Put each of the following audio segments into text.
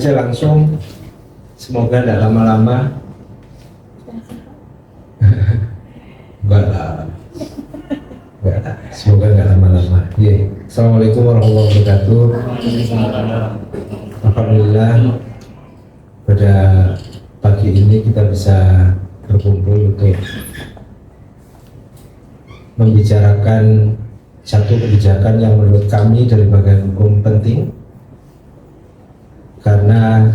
aja langsung, semoga tidak lama-lama. Enggak lah, semoga nggak lama-lama. Assalamualaikum warahmatullahi wabarakatuh. Alhamdulillah pada pagi ini kita bisa berkumpul untuk membicarakan satu kebijakan yang menurut kami dari bagian hukum penting, karena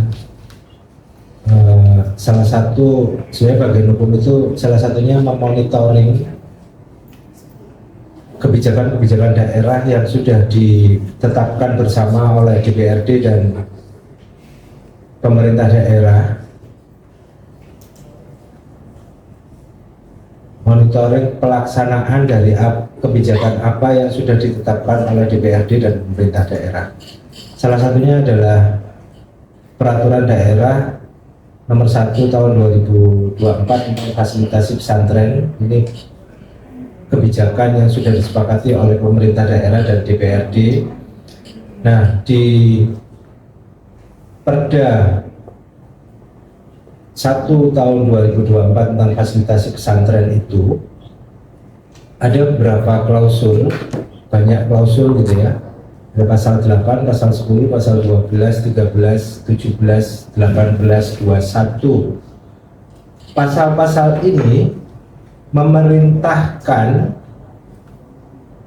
salah satu sebenarnya bagian hukum itu salah satunya memonitoring kebijakan-kebijakan daerah yang sudah ditetapkan bersama oleh DPRD dan pemerintah daerah. Monitoring pelaksanaan dari kebijakan apa yang sudah ditetapkan oleh DPRD dan pemerintah daerah. Salah satunya adalah peraturan daerah nomor 1 tahun 2024 tentang fasilitasi pesantren. Ini kebijakan yang sudah disepakati oleh pemerintah daerah dan DPRD. Nah, di Perda 1 tahun 2024 tentang fasilitasi pesantren itu ada beberapa klausul, banyak klausul gitu ya. Ada pasal 8, pasal 10, pasal 12, 13, 17, 18, 21. Pasal-pasal ini memerintahkan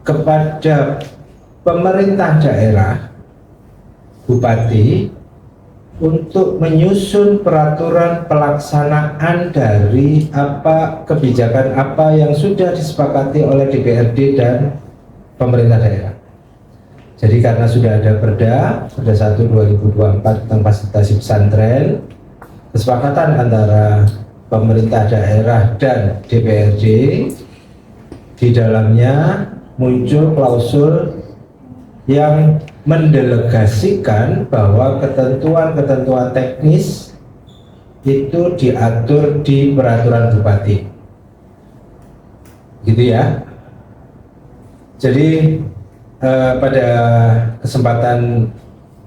kepada pemerintah daerah, bupati, untuk menyusun peraturan pelaksanaan dari kebijakan apa yang sudah disepakati oleh DPRD dan pemerintah daerah. Jadi karena sudah ada Perda 1 2024 tentang fasilitasi pesantren, kesepakatan antara pemerintah daerah dan DPRD, di dalamnya muncul klausul yang mendelegasikan bahwa ketentuan-ketentuan teknis itu diatur di peraturan bupati, gitu ya. Jadi pada kesempatan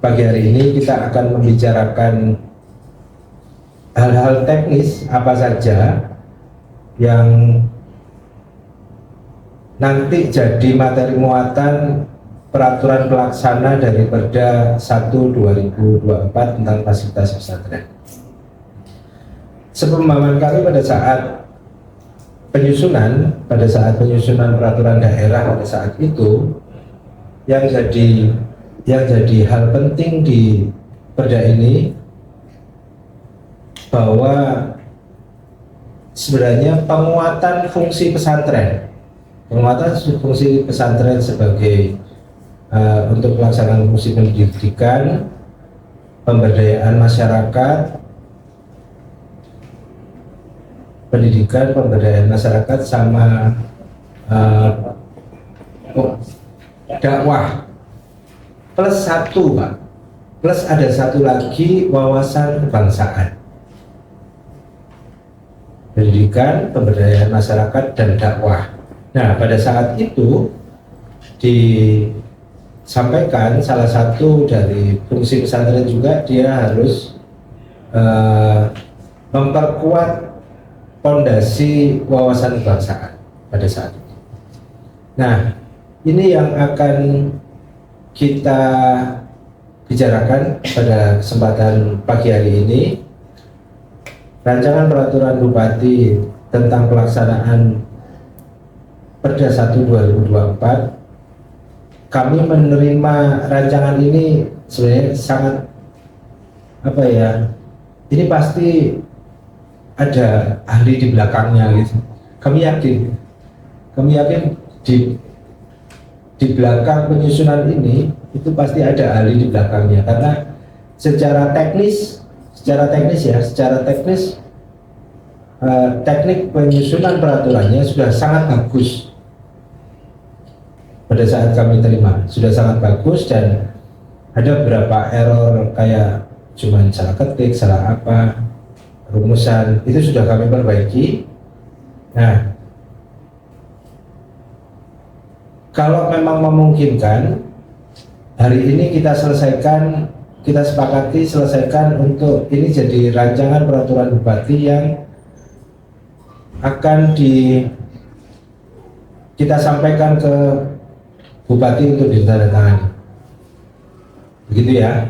pagi hari ini kita akan membicarakan hal-hal teknis apa saja yang nanti jadi materi muatan peraturan pelaksana dari Perda 1 2024 tentang fasilitasi pesantren. Sepemahaman kami pada saat penyusunan peraturan daerah pada saat itu, yang jadi hal penting di Perda ini bahwa sebenarnya penguatan fungsi pesantren sebagai untuk pelaksanaan fungsi pendidikan, pemberdayaan masyarakat, sama dakwah plus satu, Pak, plus ada satu lagi, wawasan kebangsaan, pendidikan, pemberdayaan masyarakat, dan dakwah. Nah, pada saat itu disampaikan salah satu dari fungsi pesantren juga dia harus memperkuat fondasi wawasan kebangsaan pada saat itu. Nah, ini yang akan kita bicarakan pada kesempatan pagi hari ini. Rancangan peraturan bupati tentang pelaksanaan Perda 1 2024, kami menerima rancangan ini sebenarnya sangat ini pasti ada ahli di belakangnya gitu. Kami yakin di belakang penyusunan ini itu pasti ada ahli di belakangnya, karena secara teknis teknik penyusunan peraturannya sudah sangat bagus. Pada saat kami terima sudah sangat bagus, dan ada beberapa error kayak cuman salah ketik, salah rumusan, itu sudah kami perbaiki. Nah, kalau memang memungkinkan, hari ini kita selesaikan kita sepakati selesaikan untuk ini jadi rancangan peraturan bupati yang akan kita sampaikan ke bupati untuk ditandatangani. Begitu ya.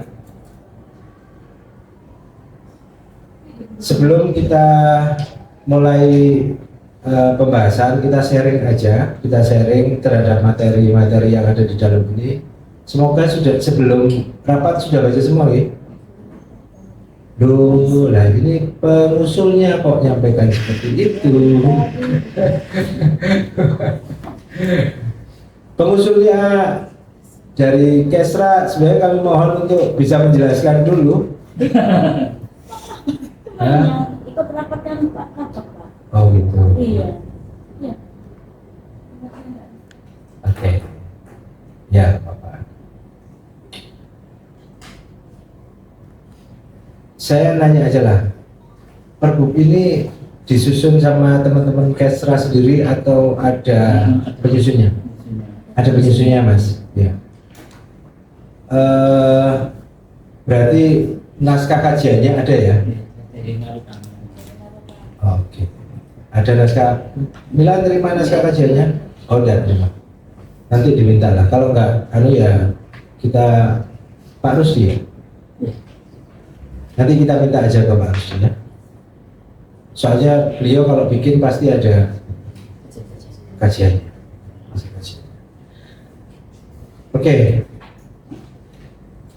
Sebelum kita mulai pembahasan, kita sharing aja, kita sharing terhadap materi-materi yang ada di dalam ini. Semoga sudah sebelum rapat sudah baca semua ya. Duh, lah ini pengusulnya kok nyampaikan seperti itu. Pengusulnya dari Kesra sebenarnya kami mohon untuk bisa menjelaskan dulu. Ikut rapat kan Pak Kapok, Pak. Oh gitu. Iya. Iya. Oke. Ya, Bapak. Saya nanya aja lah. Pergub ini disusun sama teman-teman Kesra sendiri atau ada penyusunnya? Ada penyusunnya, Mas. Ya. Berarti naskah kajiannya ada ya? Oke. Ada naskah. Mila terima naskah kajiannya? Oh, tidak terima. Nanti diminta lah. Kalau enggak, ya kita Pak Rusdi ya. Nanti kita minta aja ke Pak Rusdi ya. Soalnya beliau kalau bikin pasti ada kajiannya. Oke.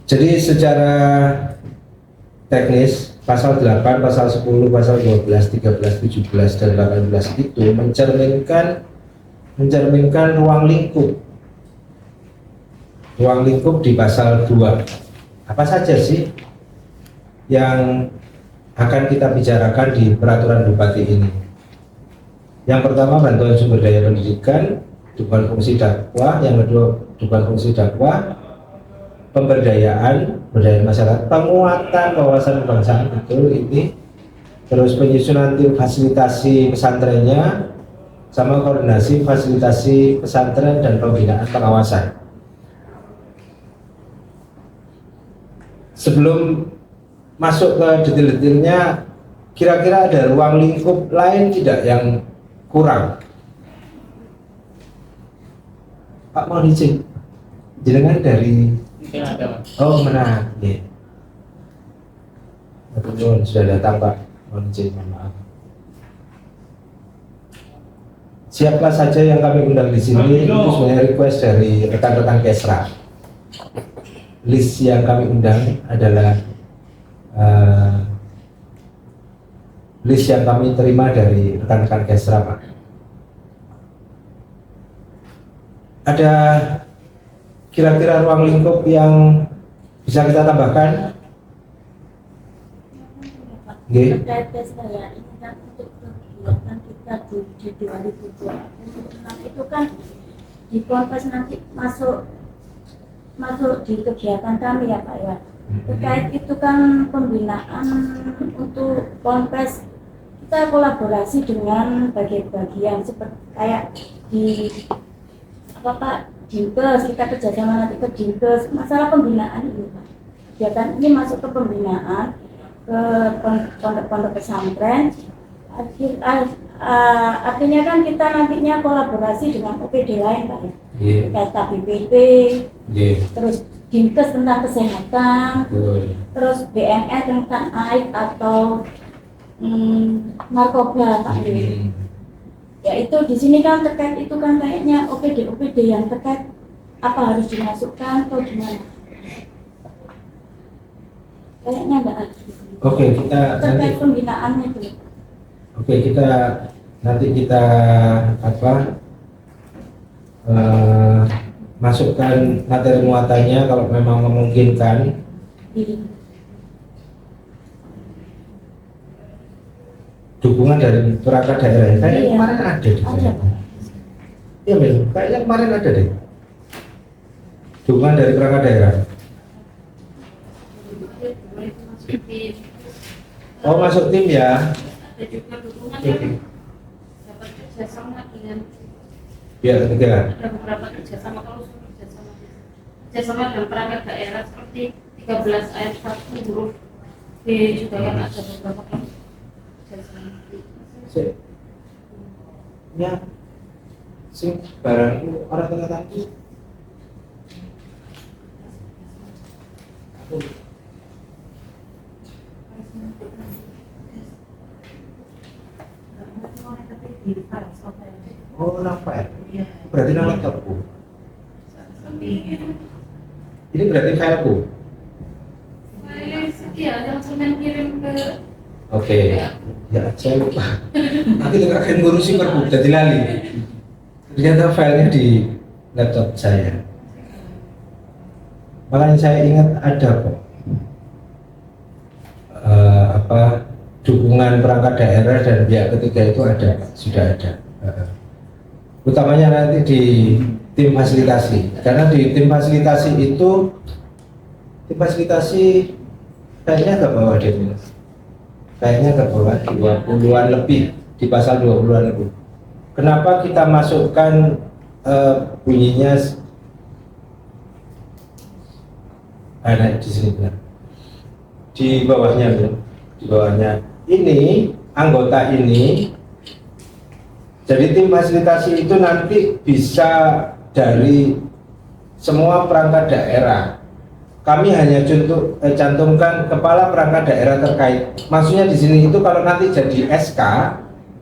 Jadi secara teknis pasal 8, pasal 10, pasal 12, 13, 17 dan 18 itu mencerminkan ruang lingkup di pasal 2. Apa saja sih yang akan kita bicarakan di peraturan bupati ini? Yang pertama, bantuan sumber daya pendidikan, dukungan fungsi dakwah. Yang kedua, dukungan fungsi dakwah, pemberdayaan masyarakat, penguatan wawasan kebangsaan, betul ini. Terus penyusunan tim fasilitasi pesantrennya, sama koordinasi fasilitasi pesantren dan pembinaan pengawasan. Sebelum masuk ke detail-detailnya, kira-kira ada ruang lingkup lain tidak yang kurang? Pak mau dicek, jenengan dari oh mana? Ya. Betul, sudah datang Pak. Mohon izin, mohon maaf. Siapa saja yang kami undang di sini itu sebenarnya request dari rekan-rekan Kesra. List yang kami undang adalah list yang kami terima dari rekan-rekan Kesra, Pak. Ada kira-kira ruang lingkup yang bisa kita tambahkan? Terkait tes saya ini kan untuk kegiatan kita di 2020 itu kan di Ponpes nanti masuk di kegiatan kami ya Pak ya. Terkait itu kan pembinaan untuk Ponpes, kita kolaborasi dengan bagian-bagian seperti kayak di apa Pak, Dinkes, kita kerjasama nanti ke Dinkes, masalah pembinaan ini Pak. Kegiatan ini masuk ke pembinaan ke pondok-pondok pesantren. Artinya kan kita nantinya kolaborasi dengan OPD lain Pak ya. Kayak KBPP, terus Dinkes tentang kesehatan, terus BNN tentang AIDS atau narkoba Pak. Ya itu di sini kan terkait itu kan kayaknya OPD yang terkait apa harus dimasukkan atau gimana? Kayaknya enggak ada. Oke, kita terkait pembinaannya itu. Oke, nanti kita masukkan materi muatannya kalau memang memungkinkan. Dukungan dari perangkat daerah. Kayaknya kemarin ada deh. Iya Mil, kayaknya kemarin ada deh. Dukungan dari perangkat daerah. Oh masuk tim ya. Ada juga dukungan yang dapat kerjasama dengan ya ketiga. Ada beberapa kerjasama, kalau kerjasama dengan perangkat daerah seperti 3 13 ayat 1 huruf B juga kan ada beberapa kan. Ya, sing barang itu orang tengah tadi. Oh, Rafael. Berarti nama laptopku. Ini berarti fileku. Iya, yang semen kirim ke. Oke. Ya, saya lupa. Aku juga akan ngurusi perbu, jadi lali. Ternyata filenya di laptop saya. Makanya saya ingat ada kok. Dukungan perangkat daerah dan pihak ketiga itu ada, sudah ada. Utamanya nanti di tim fasilitasi, karena di tim fasilitasi itu kayaknya ke bawah deh, kayaknya ke bawah 20-an lebih, di pasal 20-an lebih. Kenapa kita masukkan bunyinya ada di sini benar, di bawahnya ini anggota ini. Jadi tim fasilitasi itu nanti bisa dari semua perangkat daerah. Kami hanya cantumkan kepala perangkat daerah terkait. Maksudnya di sini itu kalau nanti jadi SK,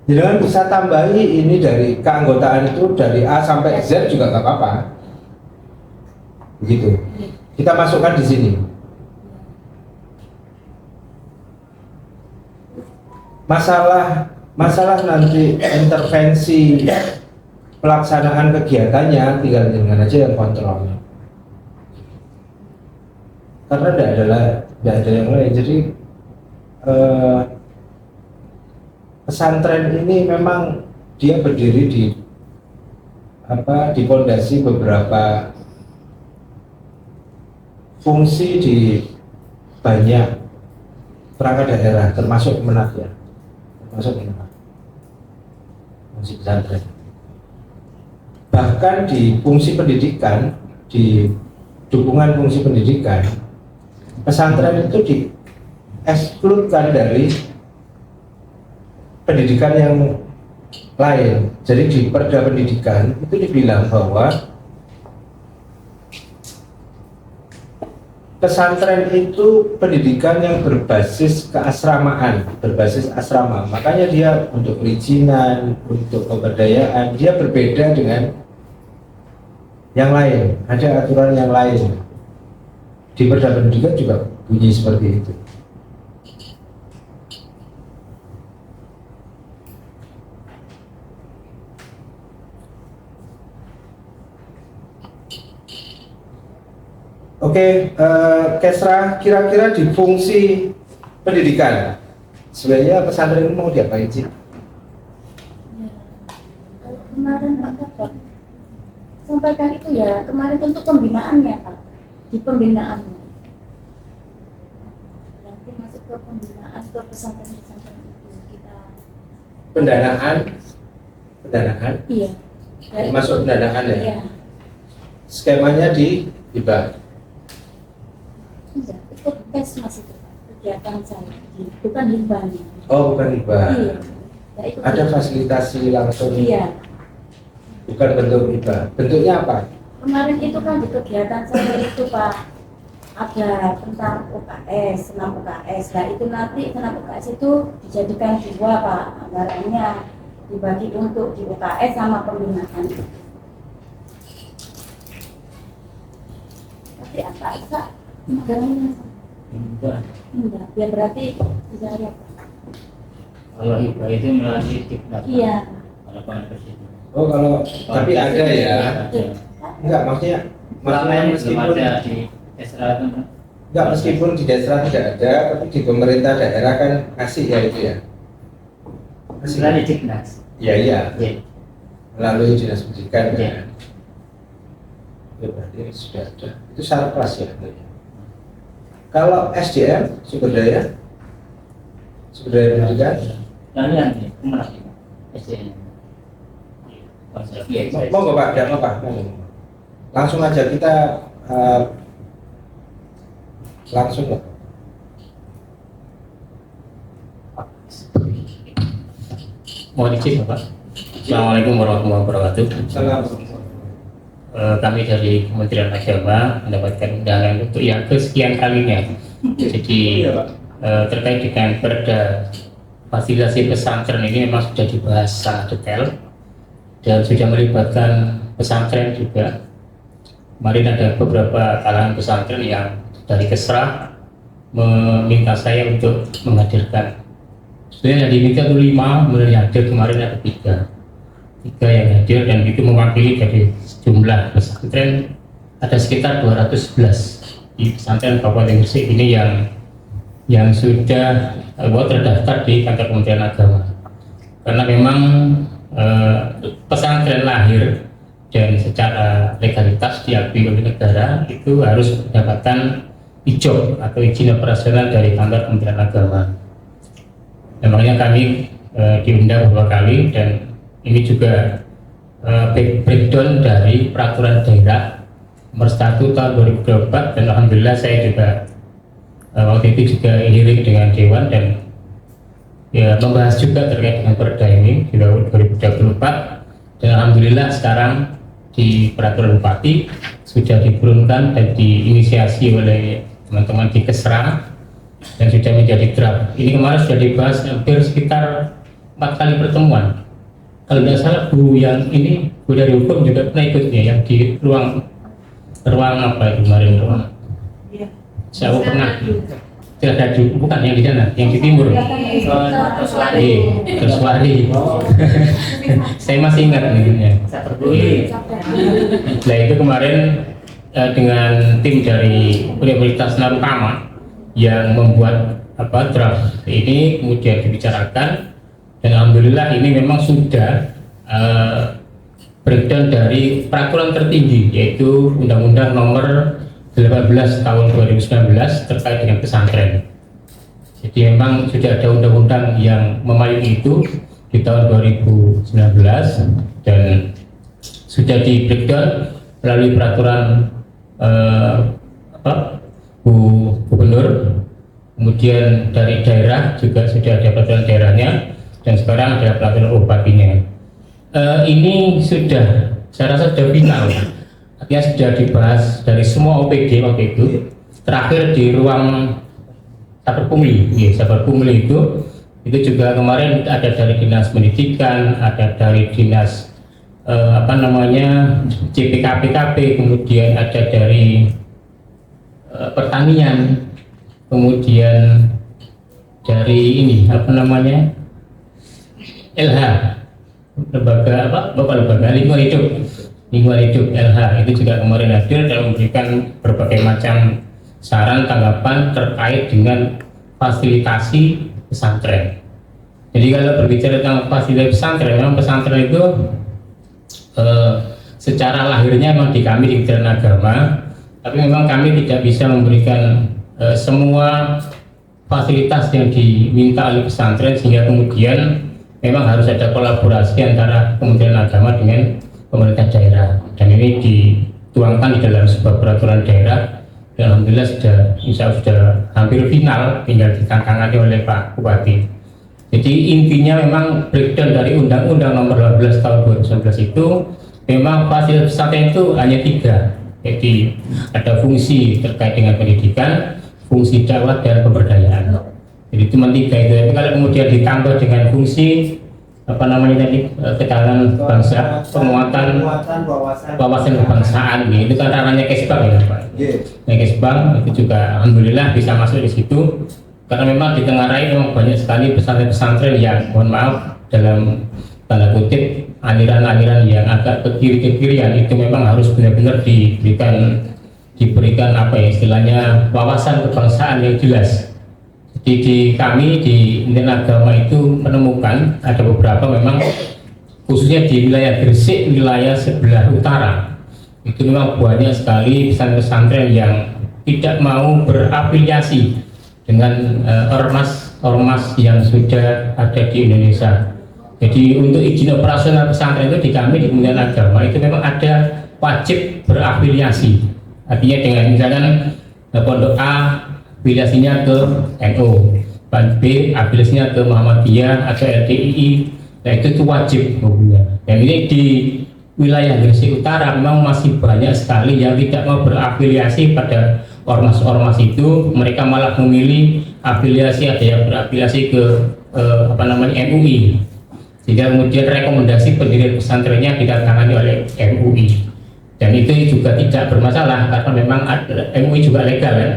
jangan bisa tambahi ini dari keanggotaan itu dari A sampai Z juga nggak apa-apa. Begitu. Kita masukkan di sini. Masalah nanti intervensi pelaksanaan kegiatannya tinggal dengan aja yang kontrol. Karena tidak ada yang lain. Jadi pesantren ini memang dia berdiri di pondasi beberapa fungsi di banyak perangkat daerah, termasuk Kemenak ya. Fungsi pesantren. Bahkan di fungsi pendidikan, di dukungan fungsi pendidikan, pesantren itu diekskludkan dari pendidikan yang lain. Jadi di Perda Pendidikan itu dibilang bahwa pesantren itu pendidikan yang berbasis keasramaan, berbasis asrama. Makanya dia untuk perizinan, untuk pemberdayaan, dia berbeda dengan yang lain. Ada aturan yang lain. Di Perda Pendidikan juga bunyi seperti itu. Oke, Kesra, kira-kira di fungsi pendidikan sebenarnya pesantren ini mau diapain sih? Ya, kalau kemarin Pak Kapol sampaikan itu ya kemarin untuk pembinaannya Pak, di pembinaannya nanti masuk ke pembinaan ke pesantren-pesantren itu kita Pendanaan? iya Masuk pendanaan ya? iya Skemanya di hibah. enggak, itu tes masih kegiatan saya bukan hibahnya. Oh, bukan hibah. Iya ya, itu Ada fasilitasi langsung. iya Bukan bentuk hibah. Bentuknya apa? kemarin itu kan di kegiatan saya itu Pak ada tentang UKS, senam UKS. Nah itu nanti senam UKS itu dijadikan dua Pak, anggarannya dibagi untuk di UKS sama pembinaan. Tapi apa anggarannya? Enggak, ya berarti bisa ya Pak. Kalau hibah itu melalui Diklat. Iya. Harapan Presiden. Oh, kalau tapi ada ya. Enggak, maksudnya Selama ini belum meskipun ada di Esra itu. enggak, meskipun di desa tidak ada, tapi di pemerintah daerah kan kasih ya itu ya. Kasih. Melalui Diklat. Iya, iya. Iya. Melalui dinas pendidikan Iya. kan. Ya berarti sudah ada. Itu syarat kelas ya. Kalau SDM, sumber daya pendidikan, Lalu yang ini Kemenak itu SDN. Iya. mau nggak Pak? Tidak apa-apa. Langsung aja kita langsung Pak. Mohon izin Bapak. Assalamualaikum warahmatullahi wabarakatuh. Salam. Kami dari Kementerian Agama mendapatkan undangan untuk yang kesekian kalinya. Jadi terkait dengan perda fasilitasi pesantren ini memang sudah dibahas sangat detail dan sudah melibatkan pesantren juga. Kemarin ada beberapa kalangan pesantren yang dari Kesra meminta saya untuk menghadirkan. Sebenarnya yang diminta itu 5, kemudian hadir kemarin ada 3 yang hadir, dan itu mewakili dari jumlah pesantren ada sekitar 211 di pesantren Kabupaten Gresik ini yang sudah terdaftar di kantor Kementerian Agama. Karena memang pesantren lahir dan secara legalitas diakui oleh negara itu harus mendapatkan IJOP atau izin operasional dari kantor Kementerian Agama. Makanya kami diundang beberapa kali, dan ini juga breakdown dari peraturan daerah nomor 1 tahun 2024, dan alhamdulillah saya juga waktu itu juga hearing dengan Dewan dan ya membahas juga terkait dengan perda ini di tahun 2024, dan alhamdulillah sekarang di peraturan Bupati sudah diturunkan dan diinisiasi oleh teman-teman di Kesra dan sudah menjadi draft. Ini kemarin sudah dibahas hampir sekitar 4 kali pertemuan. Kalau tidak salah Bu yang ini, Bu dari hukum juga pernah ikutnya yang di ruang apa itu kemarin ruang? Saya pernah. Tidak ada di, bukan yang di sana, yang di timur. Tersuari. Saya masih ingat ini. Setelah itu kemarin dengan tim dari Universitas Narutama yang membuat draft ini kemudian dibicarakan, dan alhamdulillah ini memang sudah breakdown dari peraturan tertinggi, yaitu Undang-Undang Nomor 18 Tahun 2019 terkait dengan pesantren. Jadi memang sudah ada undang-undang yang memayungi itu di tahun 2019 dan sudah di breakdown melalui peraturan Gubernur, kemudian dari daerah juga sudah ada peraturan daerahnya, dan sekarang ada peraturan bupatinya. Ini sudah, saya rasa sudah final, artinya sudah dibahas dari semua OPD waktu itu. Terakhir di ruang Sabar Pungli, Sabar Pungli itu juga kemarin ada dari Dinas Pendidikan, ada dari Dinas CPKPKP, kemudian ada dari Pertanian, kemudian dari ini LH, lembaga lingkungan hidup LH itu juga kemarin hadir dan memberikan berbagai macam saran tanggapan terkait dengan fasilitasi pesantren. Jadi kalau berbicara tentang fasilitasi pesantren, memang pesantren itu secara lahirnya memang di kami di Kementerian Agama, tapi memang kami tidak bisa memberikan semua fasilitas yang diminta oleh pesantren, sehingga kemudian memang harus ada kolaborasi antara Kementerian Agama dengan pemerintah daerah, dan ini dituangkan di dalam sebuah peraturan daerah, dan alhamdulillah sudah hampir final, tinggal ditantangani oleh Pak Bupati. Jadi intinya memang breakdown dari Undang-Undang Nomor 12 Tahun 2019 itu memang fasilitas pesantren itu hanya 3. Jadi ada fungsi terkait dengan pendidikan, fungsi dakwah dan pemberdayaan. Jadi cuma 3 itu. Tapi kalau kemudian ditambah dengan fungsi ketahanan bangsa, penguatan wawasan kebangsaan, itu kan ranahnya Kesbang ya Pak. Kesbang itu juga alhamdulillah bisa masuk di situ, karena memang ditengarai memang banyak sekali pesantren-pesantren yang mohon maaf dalam tanda kutip aliran-aliran yang agak ke kiri-kirian, itu memang harus benar-benar diberikan istilahnya wawasan kebangsaan yang jelas. Jadi di kami di Kementerian Agama itu menemukan ada beberapa memang khususnya di wilayah Gresik, wilayah sebelah utara, itu memang banyak sekali pesantren-pesantren yang tidak mau berafiliasi dengan ormas yang sudah ada di Indonesia. Jadi untuk izin operasional pesantren itu di kami di Kementerian Agama itu memang ada wajib berafiliasi. Artinya dengan misalkan pondok A afiliasinya ke NU, band B afiliasinya ke Muhammadiyah atau LDII, nah itu wajib hukumnya. Yang ini di wilayah Gresik Utara memang masih banyak sekali yang tidak mau berafiliasi pada ormas-ormas itu, mereka malah memilih afiliasi, ada yang berafiliasi ke MUI, sehingga kemudian rekomendasi pendirian pesantrennya ditandatangani oleh MUI, dan itu juga tidak bermasalah karena memang MUI juga legal ya,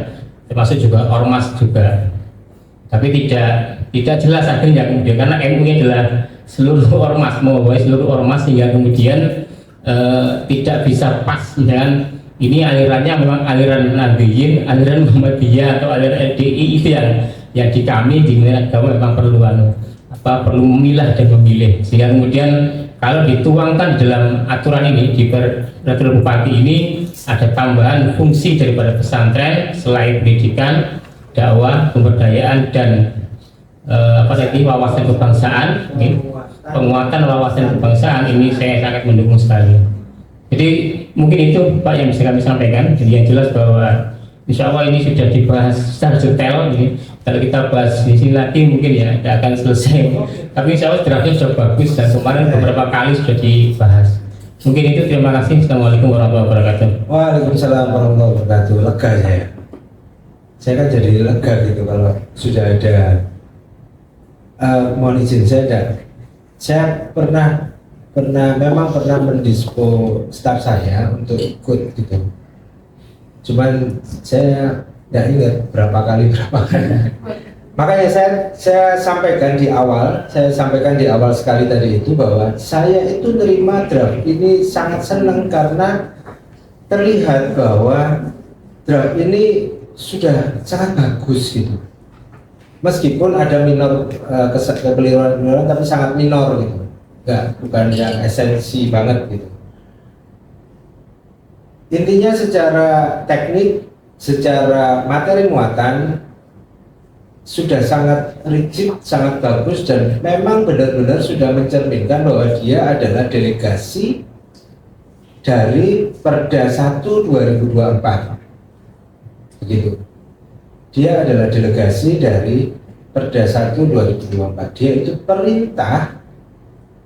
termasuk juga ormas juga, tapi tidak jelas akhirnya kemudian karena MUI adalah seluruh ormas, membawahi seluruh ormas, sehingga kemudian tidak bisa pas dengan ini alirannya memang aliran Nahdliyin, aliran Muhammadiyah atau aliran LDI, itu yang di kami di Kementerian Agama memang perlu memilah dan memilih, sehingga kemudian kalau dituangkan dalam aturan ini di peraturan bupati ini ada tambahan fungsi daripada pesantren selain pendidikan, dakwah, pemberdayaan dan wawasan kebangsaan, penguatan wawasan kebangsaan, ini saya sangat mendukung sekali. Jadi mungkin itu Pak yang bisa kami sampaikan. Jadi yang jelas bahwa insya Allah ini sudah dibahas secara detail. Ini kalau kita bahas di sini lagi mungkin ya tidak akan selesai. Tapi insya Allah draftnya sudah bagus dan kemarin beberapa kali sudah dibahas. Mungkin itu, terima kasih. Assalamualaikum warahmatullahi wabarakatuh. Waalaikumsalam warahmatullahi wabarakatuh. Lega saya kan jadi lega gitu kalau sudah ada mohon izin saya memang pernah mendispo staf saya untuk ikut gitu, cuman saya tidak ingat berapa kali makanya saya sampaikan di awal sekali tadi itu bahwa saya itu terima draft ini sangat senang karena terlihat bahwa draft ini sudah sangat bagus gitu. Meskipun ada minor kekeliruan tapi sangat minor gitu, bukan yang esensi banget gitu. Intinya secara teknik, secara materi muatan sudah sangat rigid, sangat bagus, dan memang benar-benar sudah mencerminkan bahwa dia adalah delegasi dari Perda 1 2024 begitu. Dia adalah delegasi dari Perda 1 2024. Dia itu perintah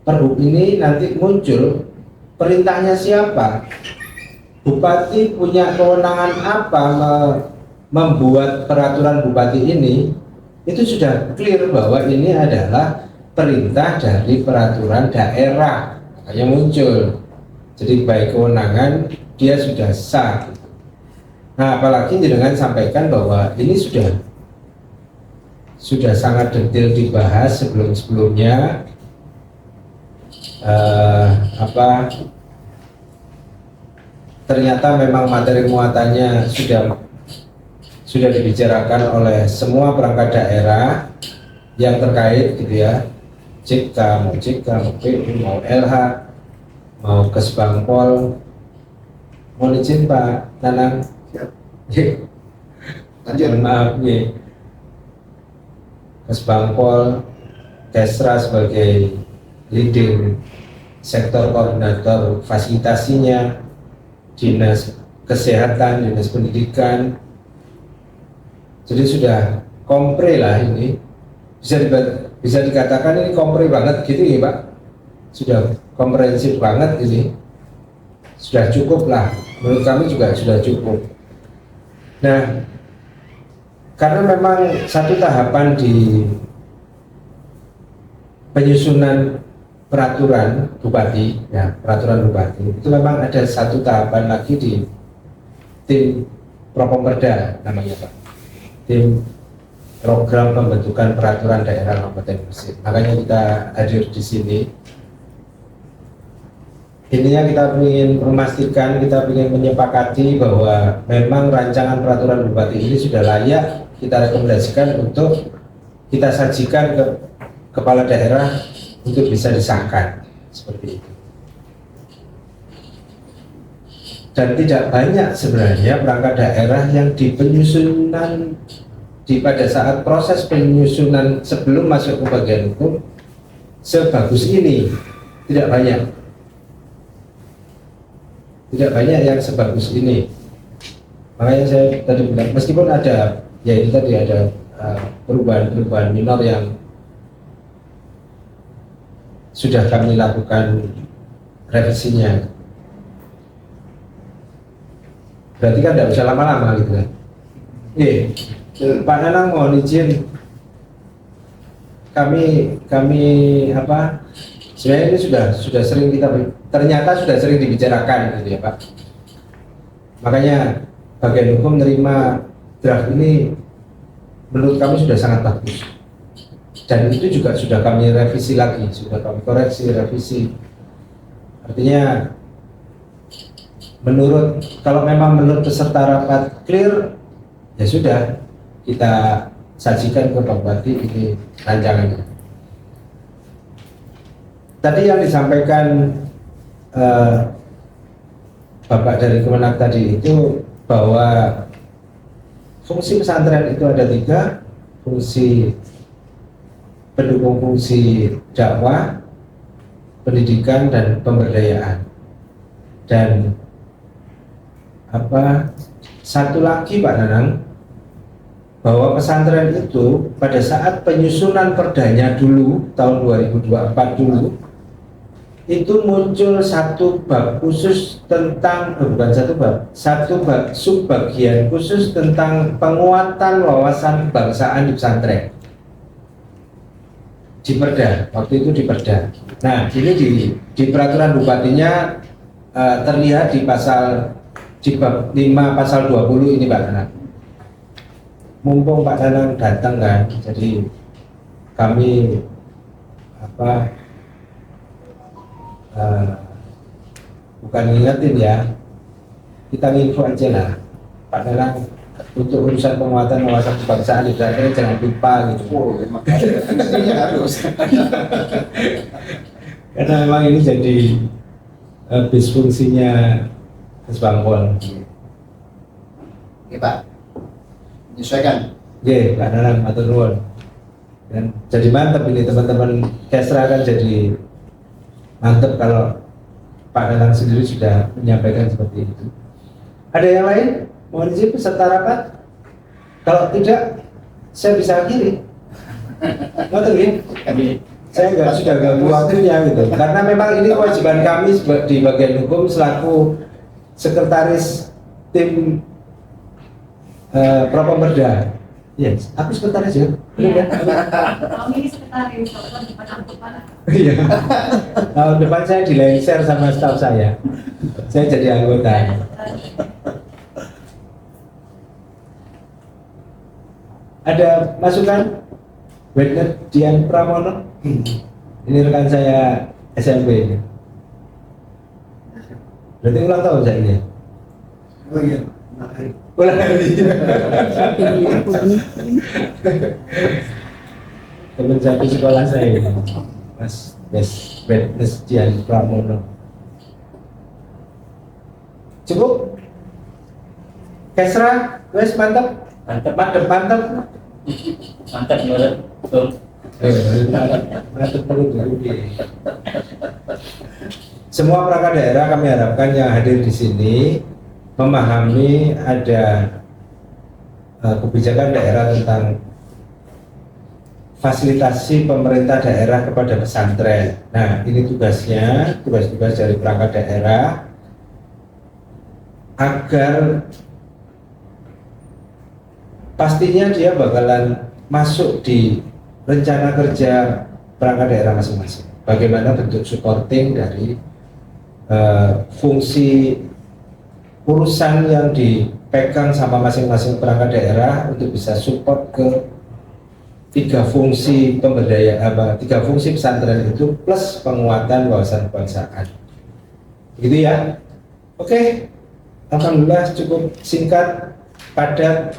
Perhub ini nanti muncul, perintahnya siapa? Bupati punya kewenangan apa membuat peraturan bupati ini? Itu sudah clear bahwa ini adalah perintah dari peraturan daerah, makanya muncul. Jadi baik kewenangan dia sudah sah. Nah, apalagi dengan sampaikan bahwa ini sudah sangat detail dibahas sebelumnya, ternyata memang materi muatannya sudah dibicarakan oleh semua perangkat daerah yang terkait gitu ya, mau PU, mau LH, mau Kesbangpol. Mohon izin Pak Nanang, maaf nih, Kesbangpol, Kesra sebagai leading sektor koordinator fasilitasinya, dinas kesehatan, dinas pendidikan. Jadi sudah kompre lah ini, bisa dikatakan ini kompre banget gitu ya Pak, sudah komprehensif banget ini, sudah cukup lah, menurut kami juga sudah cukup. Nah, karena memang satu tahapan di penyusunan peraturan bupati, ya peraturan bupati itu memang ada satu tahapan lagi di tim Propomperda namanya Pak, tim program pembentukan peraturan daerah Kabupaten Gresik. Makanya kita hadir di sini. Intinya kita ingin memastikan, kita ingin menyepakati bahwa memang rancangan peraturan bupati ini sudah layak kita rekomendasikan untuk kita sajikan ke kepala daerah untuk bisa disahkan seperti itu. Dan tidak banyak sebenarnya perangkat daerah yang di penyusunan pada saat proses penyusunan sebelum masuk ke bagian hukum sebagus ini, tidak banyak yang sebagus ini. Makanya saya tadi bilang meskipun ada ya itu tadi ada perubahan-perubahan minor yang sudah kami lakukan revisinya. Berarti kan tidak bisa lama-lama gitu kan. Pak Nanang mohon izin, kami apa, sebenarnya ini sudah sering ternyata sudah sering dibicarakan gitu ya Pak. Makanya bagian hukum menerima draft ini menurut kami sudah sangat bagus, dan itu juga sudah kami revisi lagi, sudah kami koreksi, revisi. Artinya kalau memang menurut peserta rapat clear, ya sudah kita sajikan ke Pak Bupati ini rancangannya. Tadi yang disampaikan Bapak dari Kemenak tadi itu bahwa fungsi pesantren itu ada 3, fungsi pendukung fungsi dakwah, pendidikan, dan pemberdayaan. Dan satu lagi Pak Nanang, bahwa pesantren itu pada saat penyusunan perdanya dulu tahun 2024 dulu itu muncul satu bab khusus tentang satu bab subbagian khusus tentang penguatan wawasan kebangsaan di pesantren di Perda, waktu itu di Perda. Nah ini di peraturan bupatinya terlihat di bab 5 pasal 20 ini Pak Nanang. Mumpung Pak Nanang datang kan, jadi kami bukan ngingetin ya, kita nginfo aja lah Pak Nanang untuk urusan penguatan wawasan kebangsaan di pesantren jangan lupa gitu. Makanya harus. Karena memang ini jadi bis fungsinya Kesbangpol. Oke Pak, menyesuaikan. Oke, Pak Nanang, matur nuwun. Dan jadi mantap ini teman-teman Kesra kan jadi mantap kalau Pak Nanang sendiri sudah menyampaikan seperti itu. Ada yang lain? Mohon izin peserta rapat. Kalau tidak, saya bisa akhiri. Betul ya? Saya sudah ganggu waktunya gitu. Karena memang ini kewajiban kami di bagian hukum selaku sekretaris tim Propemberda. Yes, aku sekretaris ya. Kami sekretaris, kalau depan. Iya. Tahun depan saya dilengser sama staf saya. Saya jadi anggota. Ada masukan? Wagner Dian Pramono. Ini rekan saya SMP. Berarti ulang tahun saya ini. Oh iya. Ulang hari. Teman satu sekolah saya ini, Mas Wagner Dian Pramono. Cukup? Kesra, wes mantap. Mantap. Mantap menurut Bung. Semua perangkat daerah kami harapkan yang hadir di sini memahami ada kebijakan daerah tentang fasilitasi pemerintah daerah kepada pesantren. Nah, ini tugas dari perangkat daerah agar pastinya dia bakalan masuk di rencana kerja perangkat daerah masing-masing. Bagaimana bentuk supporting dari fungsi urusan yang dipegang sama masing-masing perangkat daerah untuk bisa support ke 3 fungsi pemberdayaan, 3 fungsi pesantren itu plus penguatan wawasan kebangsaan. Gitu ya. Oke. Alhamdulillah cukup singkat, padat.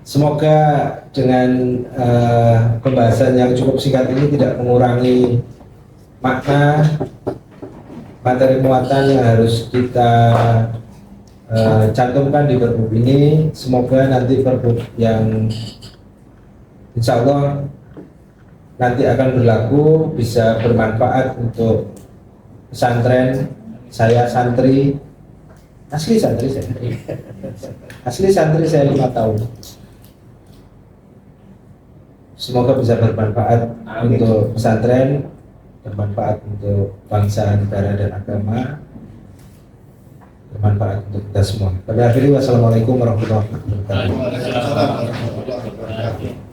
Semoga dengan pembahasan yang cukup singkat ini tidak mengurangi makna materi muatan yang harus kita cantumkan di Perbup ini. Semoga nanti Perbup yang insya Allah nanti akan berlaku bisa bermanfaat untuk pesantren. Saya santri, asli santri saya. Asli santri saya 5 tahun. Semoga bisa bermanfaat untuk pesantren, bermanfaat untuk bangsa, negara, dan agama, bermanfaat untuk kita semua. Pada akhirnya, wassalamualaikum warahmatullahi wabarakatuh. Waalaikumsalam warahmatullahi wabarakatuh.